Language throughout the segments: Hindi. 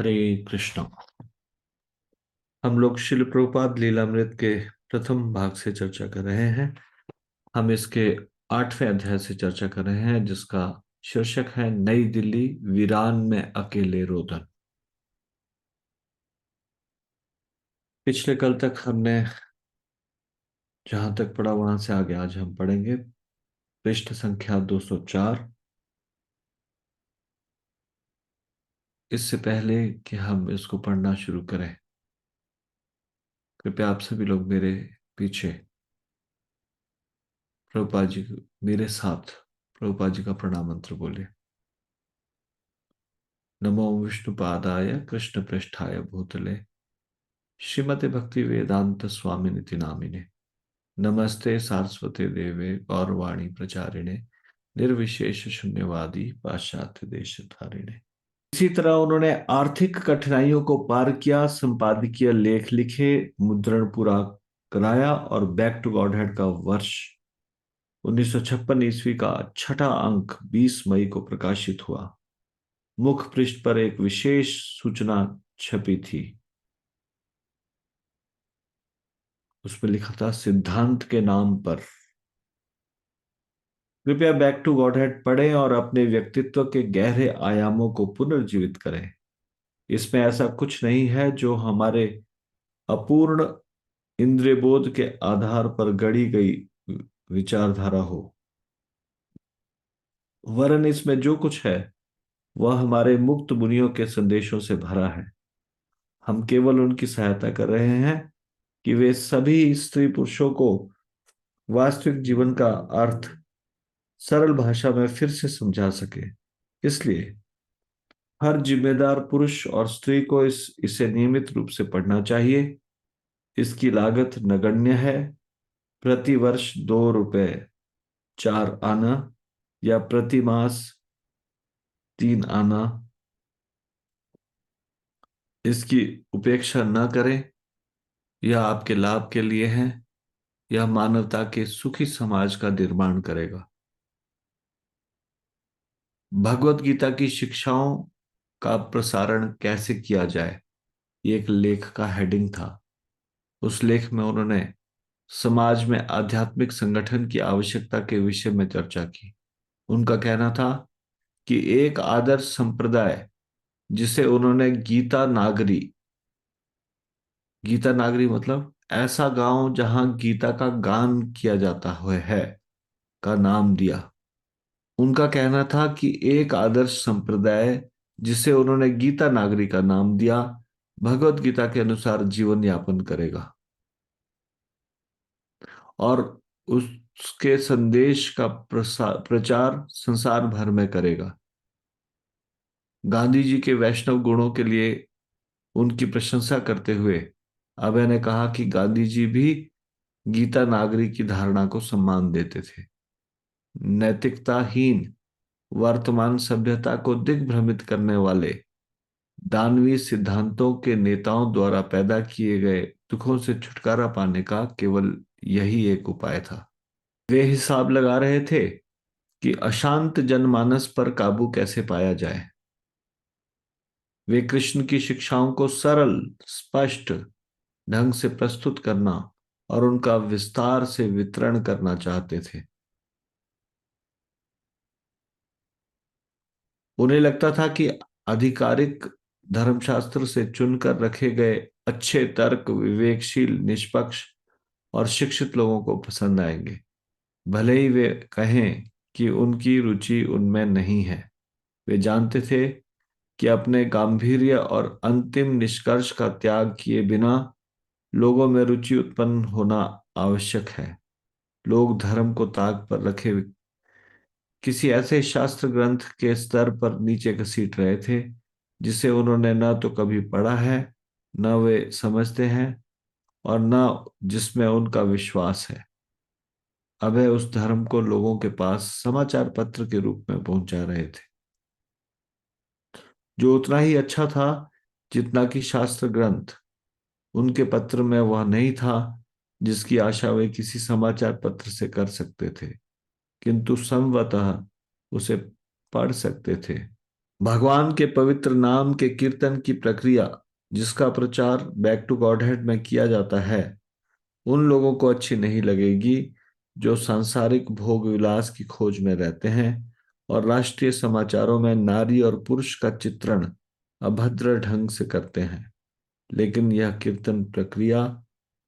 हरे कृष्णा। हम लोग शिल प्रभुपाद लीलामृत के प्रथम भाग से चर्चा कर रहे हैं। हम इसके 8वें अध्याय से चर्चा कर रहे हैं, जिसका शीर्षक है नई दिल्ली वीरान में अकेले रोदन। पिछले कल तक हमने जहां तक पढ़ा वहां से आगे आज हम पढ़ेंगे। पृष्ठ संख्या 204। इससे पहले कि हम इसको पढ़ना शुरू करें, कृपया आप सभी लोग मेरे पीछे प्रभुपाद जी मेरे साथ प्रभुपाद जी का प्रणाम मंत्र बोले। नमो विष्णुपादाय कृष्ण पृष्ठाय भूतले श्रीमते भक्ति वेदांत स्वामी निति नामिने। नमस्ते सारस्वते देवे गौरवाणी प्रचारिणे निर्विशेष शून्यवादी पाश्चात्य देश धारिणे। इसी तरह उन्होंने आर्थिक कठिनाइयों को पार किया, संपादकीय लेख लिखे, मुद्रण पूरा कराया और बैक टू गॉडहेड का वर्ष 1956 ईस्वी का छठा अंक 20 मई को प्रकाशित हुआ। मुख पृष्ठ पर एक विशेष सूचना छपी थी। उसमें लिखा था सिद्धांत के नाम पर। कृपया बैक टू गॉडहेड पढ़ें और अपने व्यक्तित्व के गहरे आयामों को पुनर्जीवित करें। इसमें ऐसा कुछ नहीं है जो हमारे अपूर्ण इंद्रियबोध के आधार पर गढ़ी गई विचारधारा हो, वरन इसमें जो कुछ है वह हमारे मुक्त मुनियों के संदेशों से भरा है। हम केवल उनकी सहायता कर रहे हैं कि वे सभी स्त्री पुरुषों को वास्तविक जीवन का अर्थ सरल भाषा में फिर से समझा सके। इसलिए हर जिम्मेदार पुरुष और स्त्री को इसे नियमित रूप से पढ़ना चाहिए। इसकी लागत नगण्य है, प्रति वर्ष 2 रुपए 4 आना या प्रति मास 3 आना। इसकी उपेक्षा न करें। यह आपके लाभ के लिए है। यह मानवता के सुखी समाज का निर्माण करेगा। भगवत गीता की शिक्षाओं का प्रसारण कैसे किया जाए, ये एक लेख का हेडिंग था। उस लेख में उन्होंने समाज में आध्यात्मिक संगठन की आवश्यकता के विषय में चर्चा की। उनका कहना था कि एक आदर्श संप्रदाय, जिसे उन्होंने गीता नागरी मतलब ऐसा गांव जहां गीता का गान किया जाता है, का नाम दिया। उनका कहना था कि एक आदर्श संप्रदाय, जिसे उन्होंने गीता नागरी का नाम दिया, भगवत गीता के अनुसार जीवन यापन करेगा और उसके संदेश का प्रचार संसार भर में करेगा। गांधी जी के वैष्णव गुणों के लिए उनकी प्रशंसा करते हुए अभय ने कहा कि गांधी जी भी गीता नागरी की धारणा को सम्मान देते थे। नैतिकताहीन वर्तमान सभ्यता को दिग्भ्रमित करने वाले दानवीय सिद्धांतों के नेताओं द्वारा पैदा किए गए दुखों से छुटकारा पाने का केवल यही एक उपाय था। वे हिसाब लगा रहे थे कि अशांत जनमानस पर काबू कैसे पाया जाए। वे कृष्ण की शिक्षाओं को सरल, स्पष्ट ढंग से प्रस्तुत करना और उनका विस्तार से वितरण करना चाहते थे। उन्हें लगता था कि आधिकारिक धर्मशास्त्र से चुनकर रखे गए अच्छे तर्क विवेकशील, निष्पक्ष और शिक्षित लोगों को पसंद आएंगे, भले ही वे कहें कि उनकी रुचि उनमें नहीं है। वे जानते थे कि अपने गांभीर्य और अंतिम निष्कर्ष का त्याग किए बिना लोगों में रुचि उत्पन्न होना आवश्यक है। लोग धर्म को ताक पर रखे किसी ऐसे शास्त्र ग्रंथ के स्तर पर नीचे घसीट रहे थे जिसे उन्होंने न तो कभी पढ़ा है, न वे समझते हैं और न जिसमें उनका विश्वास है। अब वे उस धर्म को लोगों के पास समाचार पत्र के रूप में पहुंचा रहे थे, जो उतना ही अच्छा था जितना कि शास्त्र ग्रंथ। उनके पत्र में वह नहीं था जिसकी आशा वे किसी समाचार पत्र से कर सकते थे, किंतु संभवतः उसे पढ़ सकते थे। भगवान के पवित्र नाम के कीर्तन की प्रक्रिया जिसका प्रचार बैक टू गॉडहेड में किया जाता है, उन लोगों को अच्छी नहीं लगेगी जो सांसारिक भोग विलास की खोज में रहते हैं और राष्ट्रीय समाचारों में नारी और पुरुष का चित्रण अभद्र ढंग से करते हैं। लेकिन यह कीर्तन प्रक्रिया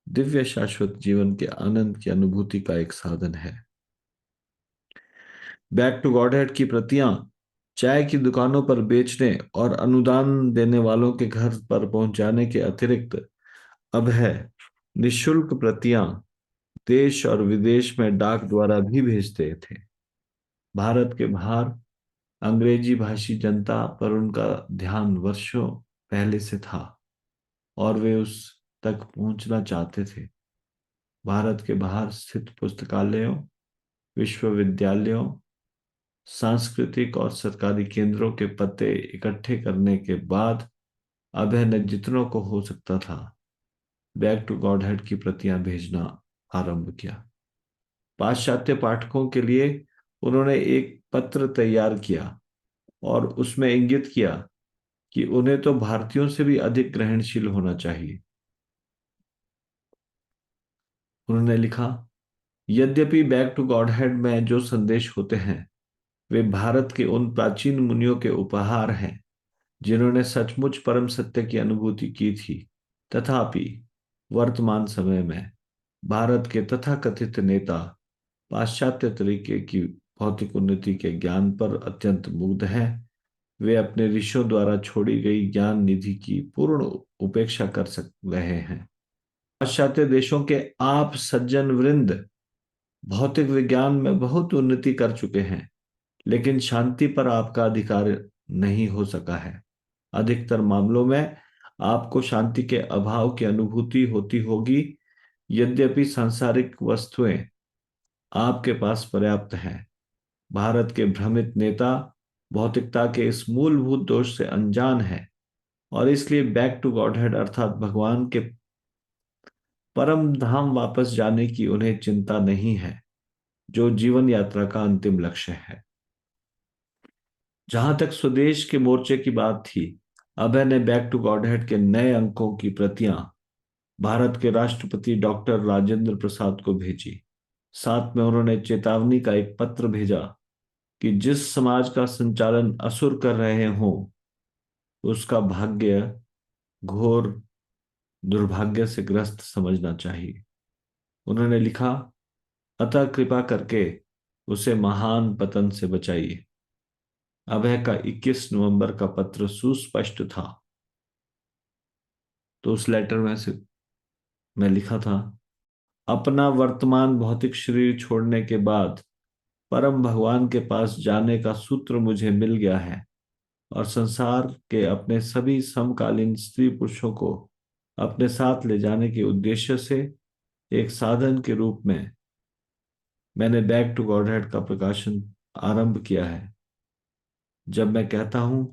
दिव्य शाश्वत जीवन के आनंद की अनुभूति का एक साधन है। बैक टू गॉडहेड की प्रतियां चाय की दुकानों पर बेचने और अनुदान देने वालों के घर पर पहुंचाने के अतिरिक्त अब है निशुल्क प्रतियां देश और विदेश में डाक द्वारा भी भेजते थे। भारत के बाहर अंग्रेजी भाषी जनता पर उनका ध्यान वर्षों पहले से था और वे उस तक पहुंचना चाहते थे। भारत के बाहर स्थित पुस्तकालयों, विश्वविद्यालयों, सांस्कृतिक और सरकारी केंद्रों के पते इकट्ठे करने के बाद अभय ने जितनों को हो सकता था बैक टू गॉडहेड की प्रतियां भेजना आरंभ किया। पाश्चात्य पाठकों के लिए उन्होंने एक पत्र तैयार किया और उसमें इंगित किया कि उन्हें तो भारतीयों से भी अधिक ग्रहणशील होना चाहिए। उन्होंने लिखा, यद्यपि बैक टू गॉडहेड में जो संदेश होते हैं वे भारत के उन प्राचीन मुनियों के उपहार हैं जिन्होंने सचमुच परम सत्य की अनुभूति की थी, तथापि वर्तमान समय में भारत के तथाकथित नेता पाश्चात्य तरीके की भौतिक उन्नति के ज्ञान पर अत्यंत मुग्ध हैं। वे अपने ऋषियों द्वारा छोड़ी गई ज्ञान निधि की पूर्ण उपेक्षा कर सक रहे हैं। पाश्चात्य देशों के आप सज्जन वृंद भौतिक विज्ञान में बहुत उन्नति कर चुके हैं, लेकिन शांति पर आपका अधिकार नहीं हो सका है। अधिकतर मामलों में आपको शांति के अभाव की अनुभूति होती होगी। यद्यपि सांसारिक वस्तुएं आपके पास पर्याप्त हैं, भारत के भ्रमित नेता भौतिकता के इस मूलभूत दोष से अनजान है और इसलिए बैक टू गॉडहेड अर्थात भगवान के परम धाम वापस जाने की उन्हें चिंता नहीं है, जो जीवन यात्रा का अंतिम लक्ष्य है। जहां तक स्वदेश के मोर्चे की बात थी, अभय ने बैक टू गॉडहेड के नए अंकों की प्रतियां भारत के राष्ट्रपति डॉक्टर राजेंद्र प्रसाद को भेजी। साथ में उन्होंने चेतावनी का एक पत्र भेजा कि जिस समाज का संचालन असुर कर रहे हों उसका भाग्य घोर दुर्भाग्य से ग्रस्त समझना चाहिए। उन्होंने लिखा, अतः कृपा करके उसे महान पतन से बचाइए। अभय का 21 नवंबर का पत्र सुस्पष्ट था। तो उस लेटर में से मैं लिखा था, अपना वर्तमान भौतिक शरीर छोड़ने के बाद परम भगवान के पास जाने का सूत्र मुझे मिल गया है और संसार के अपने सभी समकालीन स्त्री पुरुषों को अपने साथ ले जाने के उद्देश्य से एक साधन के रूप में मैंने बैक टू गॉडहेड का प्रकाशन आरंभ किया है। जब मैं कहता हूं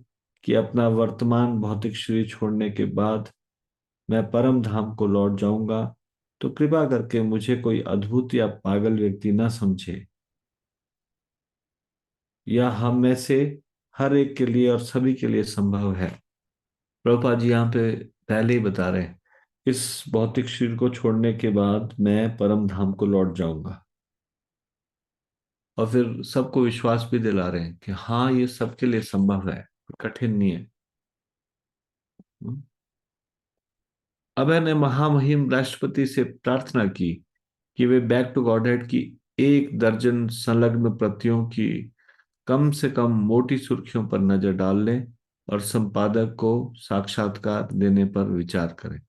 कि अपना वर्तमान भौतिक शरीर छोड़ने के बाद मैं परम धाम को लौट जाऊंगा, तो कृपा करके मुझे कोई अद्भुत या पागल व्यक्ति न समझे। यह हम में से हर एक के लिए और सभी के लिए संभव है। प्रभुपाद जी यहाँ पे पहले ही बता रहे हैं, इस भौतिक शरीर को छोड़ने के बाद मैं परम धाम को लौट जाऊंगा और फिर सबको विश्वास भी दिला रहे हैं कि हाँ ये सबके लिए संभव है, कठिन नहीं है। अभय ने महामहिम राष्ट्रपति से प्रार्थना की कि वे बैक टू गॉडहेड की 1 दर्जन संलग्न प्रतियों की कम से कम मोटी सुर्खियों पर नजर डाल लें और संपादक को साक्षात्कार देने पर विचार करें।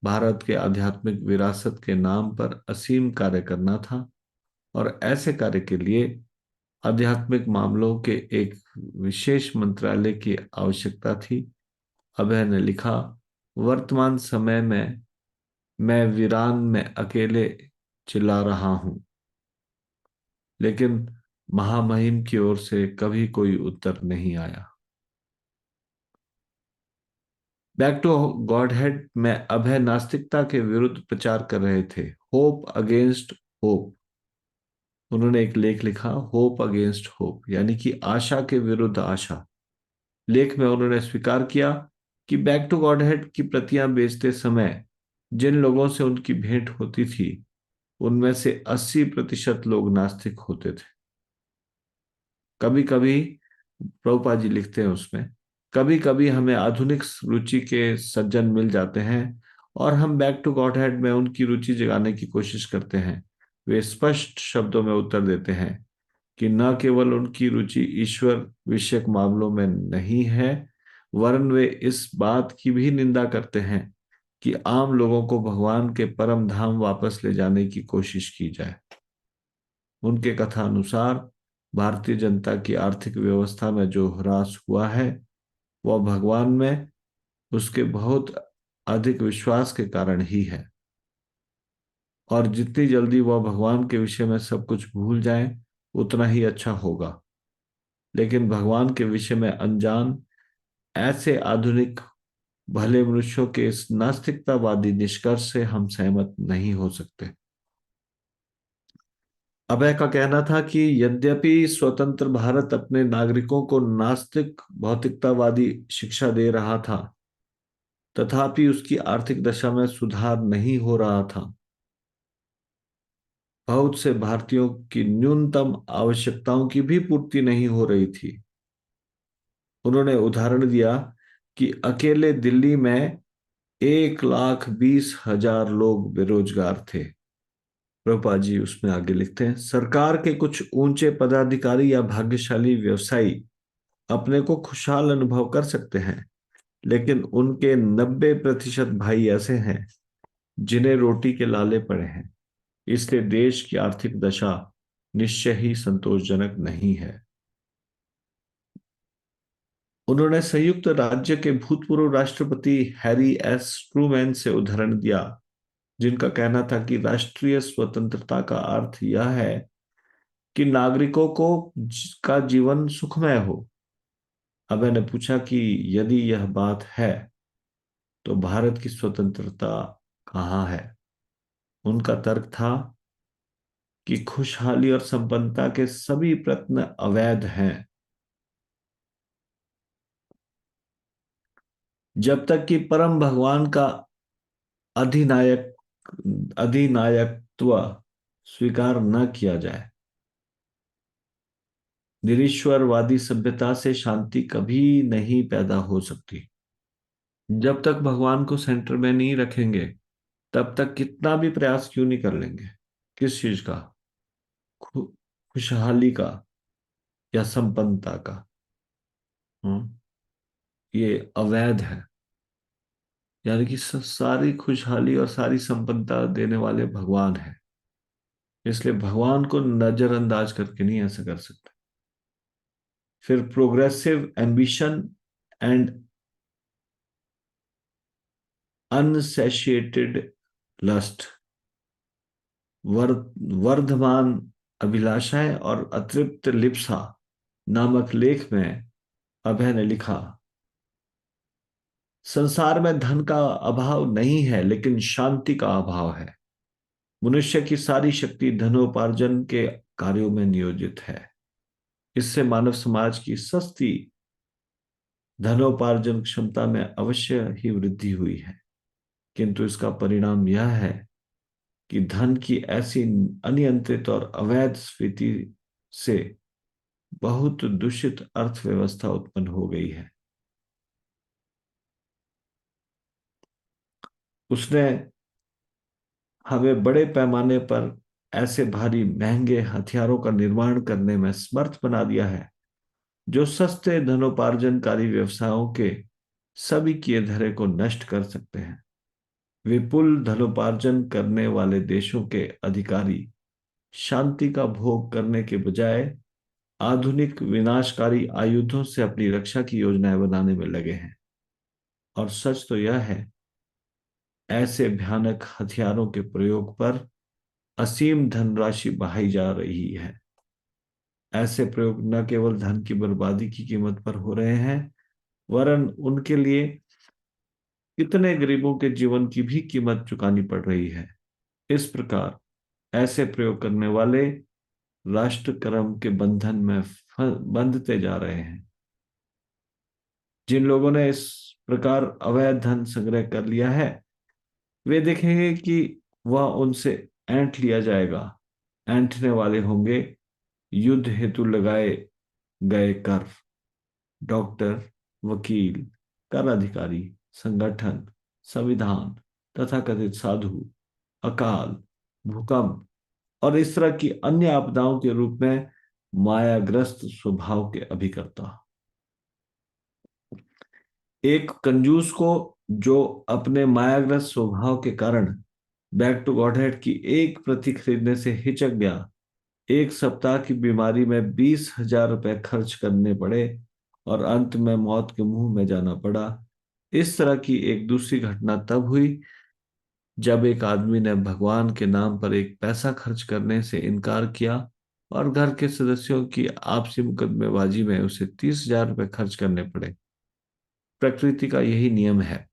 भारत के आध्यात्मिक विरासत के नाम पर असीम कार्य करना था और ऐसे कार्य के लिए आध्यात्मिक मामलों के एक विशेष मंत्रालय की आवश्यकता थी। अभय ने लिखा, वर्तमान समय में मैं वीरान में अकेले चिल्ला रहा हूं, लेकिन महामहिम की ओर से कभी कोई उत्तर नहीं आया। बैक टू गॉडहेड में अभय नास्तिकता के विरुद्ध प्रचार कर रहे थे, होप अगेंस्ट होप। उन्होंने एक लेख लिखा, होप अगेंस्ट होप, यानी कि आशा के विरुद्ध आशा। लेख में उन्होंने स्वीकार किया कि बैक टू गॉडहेड की प्रतियां बेचते समय जिन लोगों से उनकी भेंट होती थी उनमें से 80% लोग नास्तिक होते थे। कभी कभी, प्रभुपाद जी लिखते हैं उसमें, कभी कभी हमें आधुनिक रुचि के सज्जन मिल जाते हैं और हम बैक टू गॉडहेड में उनकी रुचि जगाने की कोशिश करते हैं। वे स्पष्ट शब्दों में उत्तर देते हैं कि न केवल उनकी रुचि ईश्वर विषयक मामलों में नहीं है, वरन वे इस बात की भी निंदा करते हैं कि आम लोगों को भगवान के परम धाम वापस ले जाने की कोशिश की जाए। उनके कथा अनुसार भारतीय जनता की आर्थिक व्यवस्था में जो ह्रास हुआ है वह भगवान में उसके बहुत अधिक विश्वास के कारण ही है, और जितनी जल्दी वह भगवान के विषय में सब कुछ भूल जाए उतना ही अच्छा होगा। लेकिन भगवान के विषय में अनजान ऐसे आधुनिक भले मनुष्यों के इस नास्तिकतावादी निष्कर्ष से हम सहमत नहीं हो सकते। अभय का कहना था कि यद्यपि स्वतंत्र भारत अपने नागरिकों को नास्तिक भौतिकतावादी शिक्षा दे रहा था, तथापि उसकी आर्थिक दशा में सुधार नहीं हो रहा था। बहुत से भारतीयों की न्यूनतम आवश्यकताओं की भी पूर्ति नहीं हो रही थी। उन्होंने उदाहरण दिया कि अकेले दिल्ली में 1,20,000 लोग बेरोजगार थे। प्रभुपाद जी उसमें आगे लिखते हैं, सरकार के कुछ ऊंचे पदाधिकारी या भाग्यशाली व्यवसायी अपने को खुशहाल अनुभव कर सकते हैं, लेकिन उनके 90% भाई ऐसे हैं जिन्हें रोटी के लाले पड़े हैं। इसलिए देश की आर्थिक दशा निश्चय ही संतोषजनक नहीं है। उन्होंने संयुक्त राज्य के भूतपूर्व राष्ट्रपति हैरी एस ट्रूमैन से उदाहरण दिया, जिनका कहना था कि राष्ट्रीय स्वतंत्रता का अर्थ यह है कि नागरिकों को का जीवन सुखमय हो। अब मैंने पूछा कि यदि यह बात है तो भारत की स्वतंत्रता कहाँ है? उनका तर्क था कि खुशहाली और संपन्नता के सभी प्रयत्न अवैध हैं। जब तक कि परम भगवान का अधिनायक अधिनायकत्व स्वीकार न किया जाए, निरीश्वरवादी सभ्यता से शांति कभी नहीं पैदा हो सकती। जब तक भगवान को सेंटर में नहीं रखेंगे तब तक कितना भी प्रयास क्यों नहीं कर लेंगे। किस चीज का? खुशहाली का या संपन्नता का? हम्म, ये अवैध है। यानी कि सारी खुशहाली और सारी संपन्नता देने वाले भगवान है, इसलिए भगवान को नजरअंदाज करके नहीं ऐसा कर सकते। फिर progressive ambition and unsatiated lust, वर्धमान अभिलाषाएं और अतृप्त लिप्सा नामक लेख में अभय ने लिखा, संसार में धन का अभाव नहीं है लेकिन शांति का अभाव है। मनुष्य की सारी शक्ति धनोपार्जन के कार्यों में नियोजित है। इससे मानव समाज की सस्ती धनोपार्जन क्षमता में अवश्य ही वृद्धि हुई है, किंतु इसका परिणाम यह है कि धन की ऐसी अनियंत्रित और अवैध स्फीति से बहुत दूषित अर्थव्यवस्था उत्पन्न हो गई है। उसने हमें बड़े पैमाने पर ऐसे भारी महंगे हथियारों का निर्माण करने में समर्थ बना दिया है जो सस्ते धनोपार्जनकारी व्यवसायों के सभी किए धरे को नष्ट कर सकते हैं। विपुल धनोपार्जन करने वाले देशों के अधिकारी शांति का भोग करने के बजाय आधुनिक विनाशकारी आयुधों से अपनी रक्षा की योजनाएं बनाने में लगे हैं। और सच तो यह है, ऐसे भयानक हथियारों के प्रयोग पर असीम धनराशि बहाई जा रही है। ऐसे प्रयोग न केवल धन की बर्बादी की कीमत पर हो रहे हैं, वरन उनके लिए कितने गरीबों के जीवन की भी कीमत चुकानी पड़ रही है। इस प्रकार ऐसे प्रयोग करने वाले राष्ट्र कर्म के बंधन में बंधते जा रहे हैं। जिन लोगों ने इस प्रकार अवैध धन संग्रह कर लिया है, वे देखेंगे कि वह उनसे ऐंठ लिया जाएगा। ऐंठने वाले होंगे युद्ध हेतु लगाए गए कर, डॉक्टर, वकील, कर अधिकारी, संगठन, संविधान, तथाकथित साधु, अकाल, भूकंप और इस तरह की अन्य आपदाओं के रूप में मायाग्रस्त स्वभाव के अभिकर्ता। एक कंजूस को, जो अपने मायाग्रस्त स्वभाव के कारण बैक टू गॉडहेड की एक प्रति खरीदने से हिचक गया, एक सप्ताह की बीमारी में 20,000 रुपये खर्च करने पड़े और अंत में मौत के मुंह में जाना पड़ा। इस तरह की एक दूसरी घटना तब हुई जब एक आदमी ने भगवान के नाम पर एक पैसा खर्च करने से इनकार किया और घर के सदस्यों की आपसी मुकदमेबाजी में उसे 30,000 रुपये खर्च करने पड़े। प्रकृति का यही नियम है।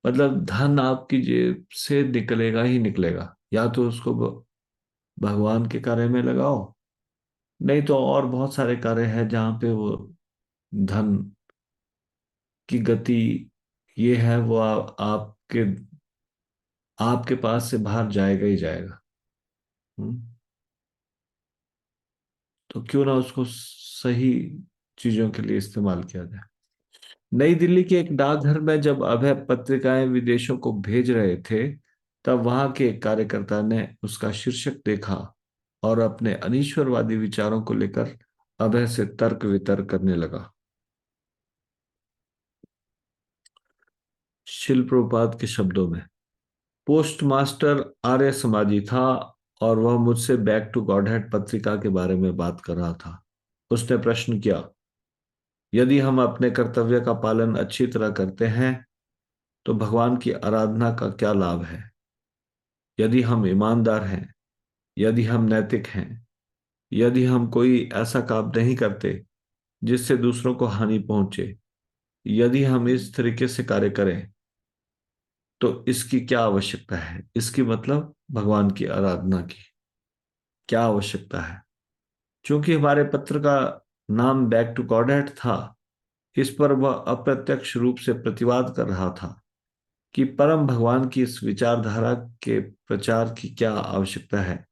मतलब धन आपकी जेब से निकलेगा ही निकलेगा, या तो उसको भगवान के कार्य में लगाओ, नहीं तो और बहुत सारे कार्य हैं जहां पे वो धन की गति ये है, वो आपके पास से बाहर जाएगा ही जाएगा। हम्म? तो क्यों ना उसको सही चीजों के लिए इस्तेमाल किया जाए। नई दिल्ली के एक डाकघर में जब अभय पत्रिकाएं विदेशों को भेज रहे थे, तब वहां के एक कार्यकर्ता ने उसका शीर्षक देखा और अपने अनीश्वरवादी विचारों को लेकर अभय से तर्क वितर्क करने लगा। शिल प्रभुपाद के शब्दों में, पोस्ट मास्टर आर्य समाजी था और वह मुझसे बैक टू गॉडहेड पत्रिका के बारे में बात कर रहा था। उसने प्रश्न किया, यदि हम अपने कर्तव्य का पालन अच्छी तरह करते हैं तो भगवान की आराधना का क्या लाभ है? यदि हम ईमानदार हैं, यदि हम नैतिक हैं, यदि हम कोई ऐसा काम नहीं करते जिससे दूसरों को हानि पहुंचे, यदि हम इस तरीके से कार्य करें, तो इसकी क्या आवश्यकता है? इसकी मतलब भगवान की आराधना की क्या आवश्यकता है? क्योंकि हमारे पत्र का नाम बैक टू गॉडहेड था, इस पर वह अप्रत्यक्ष रूप से प्रतिवाद कर रहा था कि परम भगवान की इस विचारधारा के प्रचार की क्या आवश्यकता है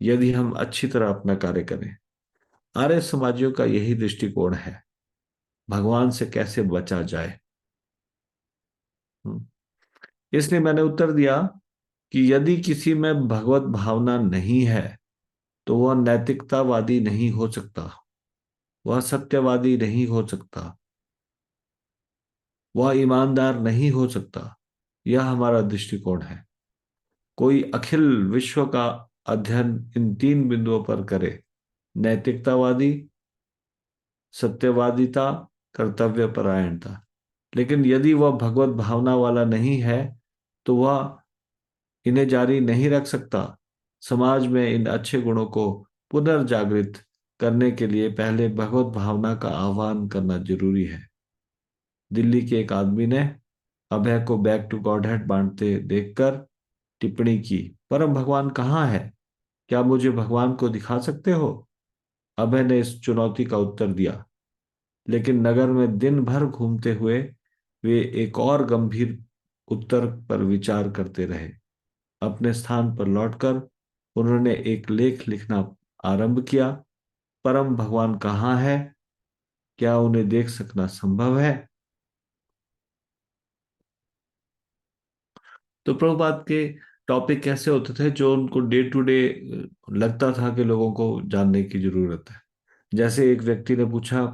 यदि हम अच्छी तरह अपना कार्य करें। आर्य समाजियों का यही दृष्टिकोण है, भगवान से कैसे बचा जाए। हम्म। इसलिए मैंने उत्तर दिया कि यदि किसी में भगवत भावना नहीं है तो वह नैतिकतावादी नहीं हो सकता, वह सत्यवादी नहीं हो सकता, वह ईमानदार नहीं हो सकता। यह हमारा दृष्टिकोण है। कोई अखिल विश्व का अध्ययन इन तीन बिंदुओं पर करे, नैतिकतावादी, सत्यवादिता, कर्तव्य परायणता। लेकिन यदि वह भगवत भावना वाला नहीं है तो वह इन्हें जारी नहीं रख सकता। समाज में इन अच्छे गुणों को पुनर्जागृत करने के लिए पहले भगवत भावना का आह्वान करना जरूरी है। दिल्ली के एक आदमी ने अभय को बैक टू गॉडहेड बांटते देखकर टिप्पणी की, परम भगवान कहाँ है? क्या मुझे भगवान को दिखा सकते हो? अभय ने इस चुनौती का उत्तर दिया, लेकिन नगर में दिन भर घूमते हुए वे एक और गंभीर उत्तर पर विचार करते रहे। अपने स्थान पर लौटकर उन्होंने एक लेख लिखना आरंभ किया, परम भगवान कहाँ है? क्या उन्हें देख सकना संभव है? तो प्रभुपाद के टॉपिक कैसे होते थे जो उनको डे टू डे लगता था कि लोगों को जानने की जरूरत है। जैसे एक व्यक्ति ने पूछा,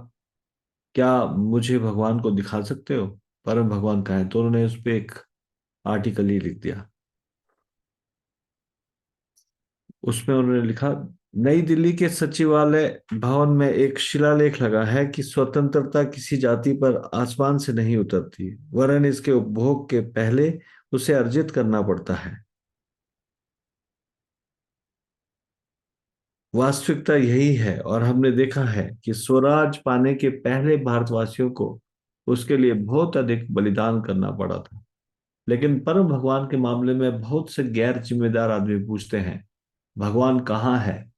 क्या मुझे भगवान को दिखा सकते हो? परम भगवान कहाँ है? तो उन्होंने उस पे एक आर्टिकल ही लिख दिया। उसमें उन्होंने लिखा, नई दिल्ली के सचिवालय भवन में एक शिलालेख लगा है कि स्वतंत्रता किसी जाति पर आसमान से नहीं उतरती, वरन इसके उपभोग के पहले उसे अर्जित करना पड़ता है। वास्तविकता यही है और हमने देखा है कि स्वराज पाने के पहले भारतवासियों को उसके लिए बहुत अधिक बलिदान करना पड़ा था। लेकिन परम भगवान के मामले में बहुत से गैर जिम्मेदार आदमी पूछते हैं, भगवान कहाँ है?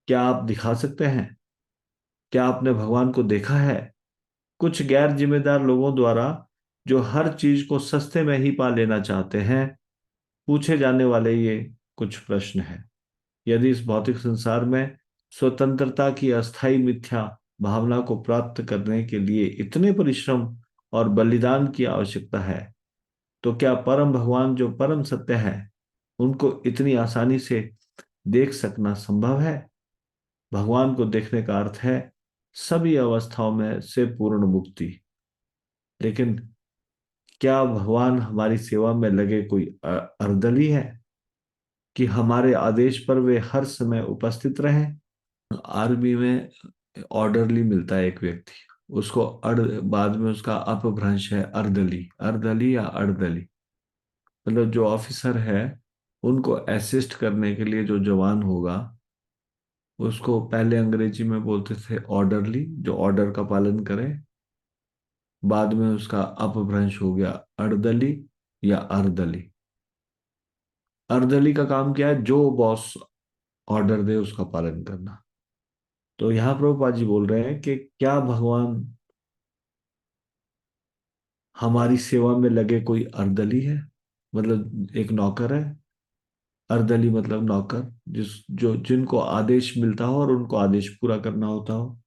क्या आप दिखा सकते हैं? क्या आपने भगवान को देखा है? कुछ गैर जिम्मेदार लोगों द्वारा जो हर चीज को सस्ते में ही पा लेना चाहते हैं, पूछे जाने वाले ये कुछ प्रश्न हैं। यदि इस भौतिक संसार में स्वतंत्रता की अस्थाई मिथ्या भावना को प्राप्त करने के लिए इतने परिश्रम और बलिदान की आवश्यकता है, तो क्या परम भगवान जो परम सत्य है, उनको इतनी आसानी से देख सकना संभव है? भगवान को देखने का अर्थ है सभी अवस्थाओं में से पूर्ण मुक्ति। लेकिन क्या भगवान हमारी सेवा में लगे कोई अर्दली है कि हमारे आदेश पर वे हर समय उपस्थित रहें? आर्मी में ऑर्डरली मिलता है एक व्यक्ति, उसको बाद में उसका अपभ्रंश है अर्दली, अर्दली या अर्दली। मतलब जो ऑफिसर है, उनको असिस्ट करने के लिए जो जवान होगा, उसको पहले अंग्रेजी में बोलते थे ऑर्डरली, जो ऑर्डर का पालन करे। बाद में उसका अपभ्रंश हो गया अर्दली या अर्दली। अर्दली का काम क्या है? जो बॉस ऑर्डर दे उसका पालन करना। तो यहाँ प्रभुपाद जी बोल रहे हैं कि क्या भगवान हमारी सेवा में लगे कोई अर्दली है? मतलब एक नौकर है। अर्दली मतलब नौकर, जिनको आदेश मिलता हो और उनको आदेश पूरा करना होता हो,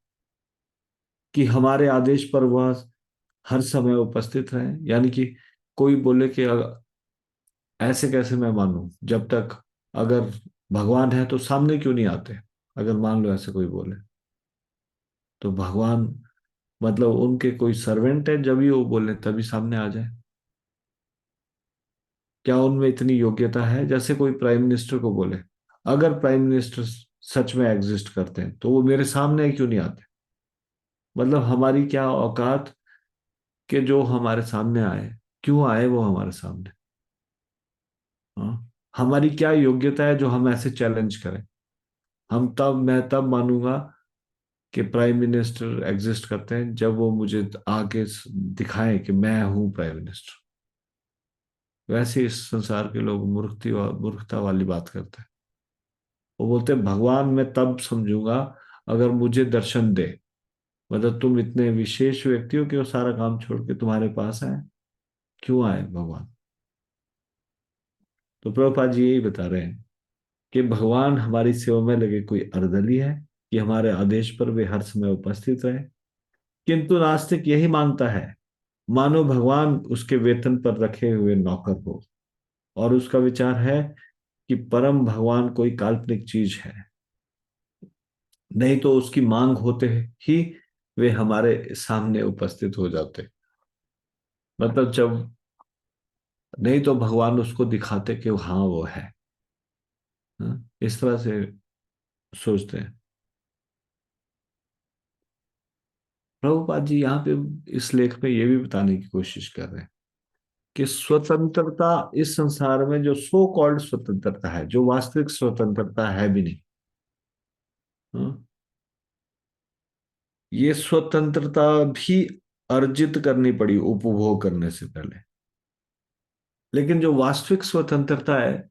कि हमारे आदेश पर वह हर समय उपस्थित रहे। यानी कि कोई बोले कि ऐसे कैसे मैं मानूं, जब तक अगर भगवान है तो सामने क्यों नहीं आते? अगर मान लो ऐसे कोई बोले, तो भगवान मतलब उनके कोई सर्वेंट है, जब ही वो बोले तभी सामने आ जाए? क्या उनमें इतनी योग्यता है? जैसे कोई प्राइम मिनिस्टर को बोले, अगर प्राइम मिनिस्टर सच में एग्जिस्ट करते हैं तो वो मेरे सामने क्यों नहीं आते? मतलब हमारी क्या औकात कि जो हमारे सामने आए? क्यों आए वो हमारे सामने? हाँ, हमारी क्या योग्यता है जो हम ऐसे चैलेंज करें? मैं तब मानूंगा कि प्राइम मिनिस्टर एग्जिस्ट करते हैं जब वो मुझे आके दिखाएं कि मैं हूं प्राइम मिनिस्टर। वैसे इस संसार के लोग मूर्खता वाली बात करते हैं। वो बोलते हैं भगवान मैं तब समझूंगा अगर मुझे दर्शन दे। मतलब तुम इतने विशेष व्यक्ति हो कि वो सारा काम छोड़ के तुम्हारे पास आए। क्यों आए भगवान? तो प्रभुपाद जी यही बता रहे हैं कि भगवान हमारी सेवा में लगे कोई अर्दली है कि हमारे आदेश पर वे हर समय उपस्थित रहे। किंतु नास्तिक यही मानता है मानो भगवान उसके वेतन पर रखे हुए नौकर हो, और उसका विचार है कि परम भगवान कोई काल्पनिक चीज है, नहीं तो उसकी मांग होते ही वे हमारे सामने उपस्थित हो जाते। मतलब जब नहीं तो भगवान उसको दिखाते कि हाँ वो है। हाँ? इस तरह से सोचते हैं। प्रभुपाद जी यहाँ पे इस लेख में ये भी बताने की कोशिश कर रहे हैं कि स्वतंत्रता इस संसार में जो सो कॉल्ड स्वतंत्रता है, जो वास्तविक स्वतंत्रता है भी नहीं। हाँ? ये स्वतंत्रता भी अर्जित करनी पड़ी उपभोग करने से पहले। लेकिन जो वास्तविक स्वतंत्रता है,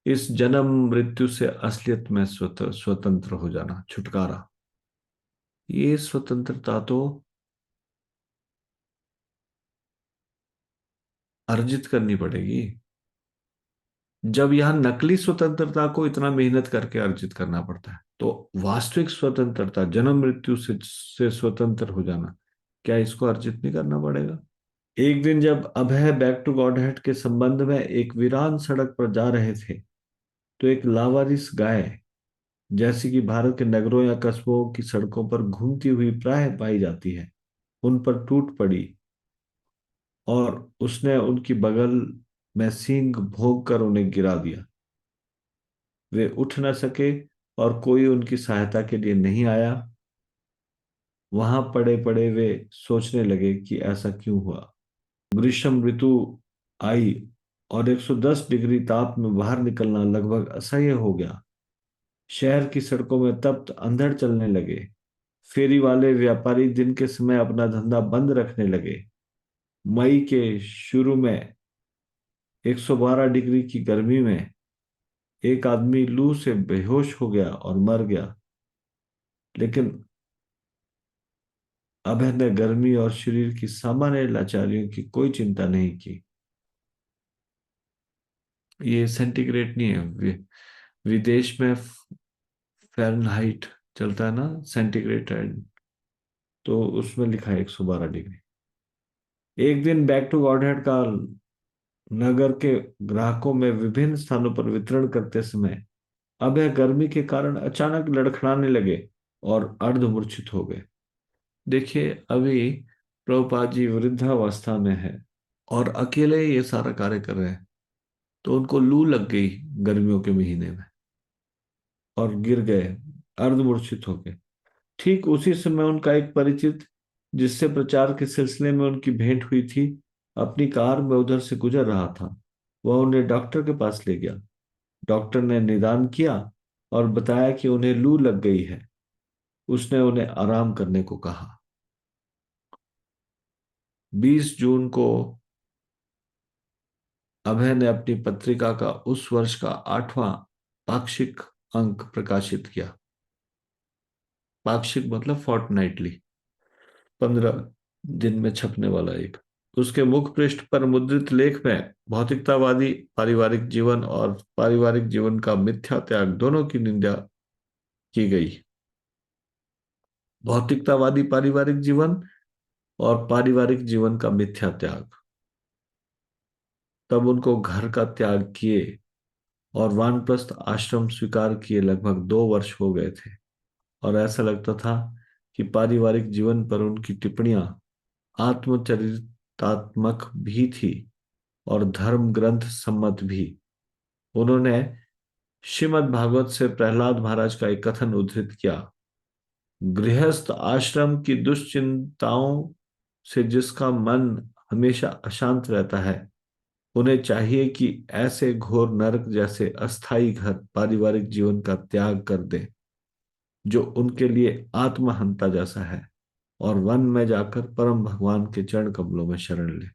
इस जन्म मृत्यु से असलियत में स्वतंत्र हो जाना, छुटकारा, ये स्वतंत्रता तो अर्जित करनी पड़ेगी। जब यहाँ नकली स्वतंत्रता को इतना मेहनत करके अर्जित करना पड़ता है, तो वास्तविक स्वतंत्रता जन्म मृत्यु से स्वतंत्र हो जाना, क्या इसको अर्जित नहीं करना पड़ेगा? एक दिन जब अभय बैक टू गॉडहेड के संबंध में एक वीरान सड़क पर जा रहे थे, तो एक लावारिस गाय, जैसी कि भारत के नगरों या कस्बों की सड़कों पर घूमती हुई प्राय पाई जाती है, उन पर टूट पड़ी और उसने उनकी बगल में सींग भोंक कर उन्हें गिरा दिया। वे उठ न सके और कोई उनकी सहायता के लिए नहीं आया। वहां पड़े पड़े वे सोचने लगे कि ऐसा क्यों हुआ। ग्रीष्म ऋतु आई और 110 डिग्री ताप में बाहर निकलना लगभग असह्य हो गया। शहर की सड़कों में तप्त अंधड़ चलने लगे। फेरी वाले व्यापारी दिन के समय अपना धंधा बंद रखने लगे। मई के शुरू में 112 डिग्री की गर्मी में एक आदमी लू से बेहोश हो गया और मर गया। लेकिन अभय ने गर्मी और शरीर की सामान्य लाचारियों की कोई चिंता नहीं की। ये सेंटीग्रेड नहीं है, विदेश में फ़ारेनहाइट चलता है ना, सेंटीग्रेड है, तो उसमें लिखा है 112 डिग्री। एक दिन बैक टू गॉडहेड का नगर के ग्राहकों में विभिन्न स्थानों पर वितरण करते समय अभय गर्मी के कारण अचानक लड़खड़ाने लगे और अर्धमूर्छित हो गए। देखिए, अभी प्रभुपाद जी वृद्धावस्था में है और अकेले ये सारा कार्य कर रहे हैं, तो उनको लू लग गई गर्मियों के महीने में और गिर गए, अर्धमूर्छित हो गए। ठीक उसी समय उनका एक परिचित, जिससे प्रचार के सिलसिले में उनकी भेंट हुई थी, अपनी कार में उधर से गुजर रहा था। वह उन्हें डॉक्टर के पास ले गया। डॉक्टर ने निदान किया और बताया कि उन्हें लू लग गई है। उसने उन्हें आराम करने को कहा। 20 जून को अभय ने अपनी पत्रिका का उस वर्ष का 8वां पाक्षिक अंक प्रकाशित किया। पाक्षिक मतलब फोर्टनाइटली, 15 दिन में छपने वाला एक। उसके मुख पृष्ठ पर मुद्रित लेख में भौतिकतावादी पारिवारिक जीवन और पारिवारिक जीवन का मिथ्या त्याग दोनों की निंदा की गई। भौतिकतावादी पारिवारिक जीवन और पारिवारिक जीवन का मिथ्या त्याग। तब उनको घर का त्याग किए और वानप्रस्थ आश्रम स्वीकार किए लगभग 2 वर्ष हो गए थे, और ऐसा लगता था कि पारिवारिक जीवन पर उनकी टिप्पणियां आत्मचरितात्मक भी थी और धर्म ग्रंथ सम्मत भी। उन्होंने श्रीमद् भागवत से प्रहलाद महाराज का एक कथन उद्धृत किया। गृहस्थ आश्रम की दुश्चिंताओं से जिसका मन हमेशा अशांत रहता है, उन्हें चाहिए कि ऐसे घोर नरक जैसे अस्थाई घर पारिवारिक जीवन का त्याग कर दें, जो उनके लिए आत्महंता जैसा है, और वन में जाकर परम भगवान के चरण कमलों में शरण ले।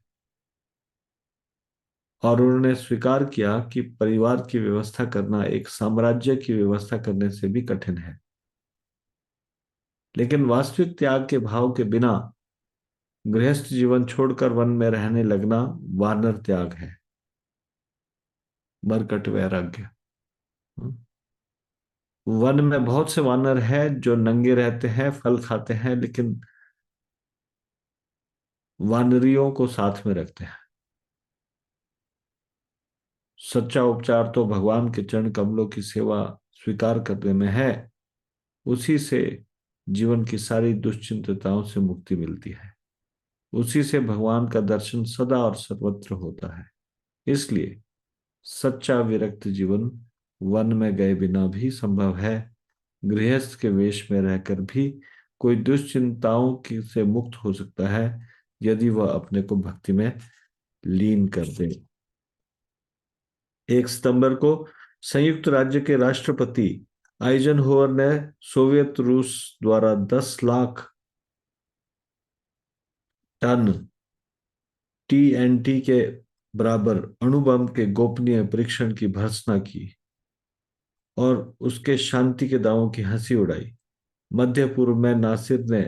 और उन्होंने स्वीकार किया कि परिवार की व्यवस्था करना एक साम्राज्य की व्यवस्था करने से भी कठिन है, लेकिन वास्तविक त्याग के भाव के बिना गृहस्थ जीवन छोड़कर वन में रहने लगना वानर त्याग है, मरकट वैराग्य। वन में बहुत से वानर हैं जो नंगे रहते हैं, फल खाते हैं, लेकिन वानरियों को साथ में रखते हैं। सच्चा उपचार तो भगवान के चरण कमलों की सेवा स्वीकार करने में है। उसी से जीवन की सारी दुश्चिंताओं से मुक्ति मिलती है। उसी से भगवान का दर्शन सदा और सर्वत्र होता है। इसलिए सच्चा विरक्त जीवन वन में गए बिना भी संभव है। गृहस्थ के वेश में रहकर भी कोई दुश्चिंताओं की से मुक्त हो सकता है, यदि वह अपने को भक्ति में लीन कर दे। 1 सितंबर को संयुक्त राज्य के राष्ट्रपति आइजनहोवर ने सोवियत रूस द्वारा 10 लाख टन टीएनटी के बराबर अणु बम के गोपनीय परीक्षण की भर्त्सना की और उसके शांति के दावों की हंसी उड़ाई। मध्य पूर्व में नासिर ने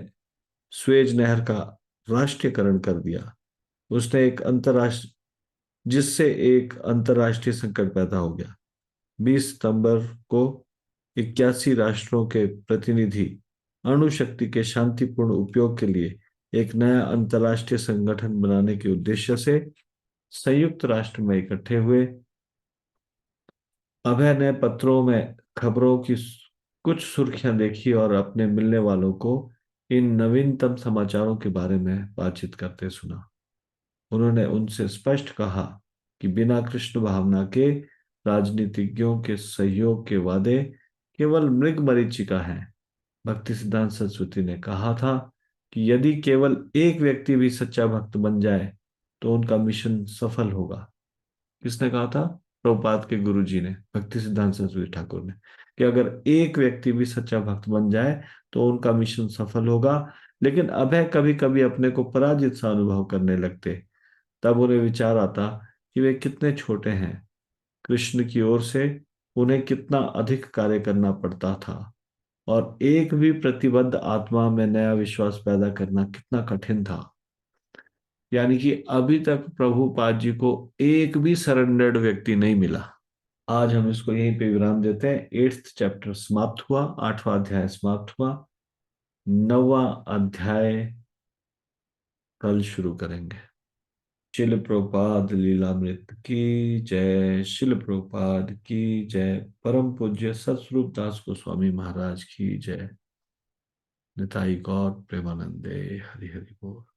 स्वेज नहर का राष्ट्रीयकरण कर दिया। उसने एक अंतरराष्ट्रीय जिससे एक अंतरराष्ट्रीय संकट पैदा हो गया। 20 सितंबर को 81 राष्ट्रों के प्रतिनिधि अणु शक्ति के शांतिपूर्ण उपयोग के लिए एक नया अंतरराष्ट्रीय संगठन बनाने के उद्देश्य से संयुक्त राष्ट्र में इकट्ठे हुए। अभय ने पत्रों में खबरों की कुछ सुर्खियां देखी और अपने मिलने वालों को इन नवीनतम समाचारों के बारे में बातचीत करते सुना। उन्होंने उनसे स्पष्ट कहा कि बिना कृष्ण भावना के राजनीतिज्ञों के सहयोग के वादे केवल मृग मरीचिका हैं। भक्ति सिद्धांत सरस्वती ने कहा था कि यदि केवल एक व्यक्ति भी सच्चा भक्त बन जाए तो उनका मिशन सफल होगा। किसने कहा था? प्रभुपाद के गुरु जी ने, भक्ति सिद्धांत सरस्वती ठाकुर ने, कि अगर एक व्यक्ति भी सच्चा भक्त बन जाए तो उनका मिशन सफल होगा। लेकिन अभय कभी कभी अपने को पराजित सा अनुभव करने लगते। तब उन्हें विचार आता कि वे कितने छोटे हैं। कृष्ण की ओर से उन्हें कितना अधिक कार्य करना पड़ता था। और एक भी प्रतिबद्ध आत्मा में नया विश्वास पैदा करना कितना कठिन था। यानी कि अभी तक प्रभुपाद जी को एक भी सरेंडर्ड व्यक्ति नहीं मिला। आज हम इसको यहीं पे विराम देते हैं। 8th चैप्टर समाप्त हुआ, 8वां अध्याय समाप्त हुआ। 9वां अध्याय कल शुरू करेंगे। शिल प्रभुपाद लीलामृत की जय। शिल प्रभुपाद की जय। परम पूज्य सतस्वरूप दास गोस्वामी महाराज की जय। निताई गौर प्रेमानंदे। हरि हरि बोल।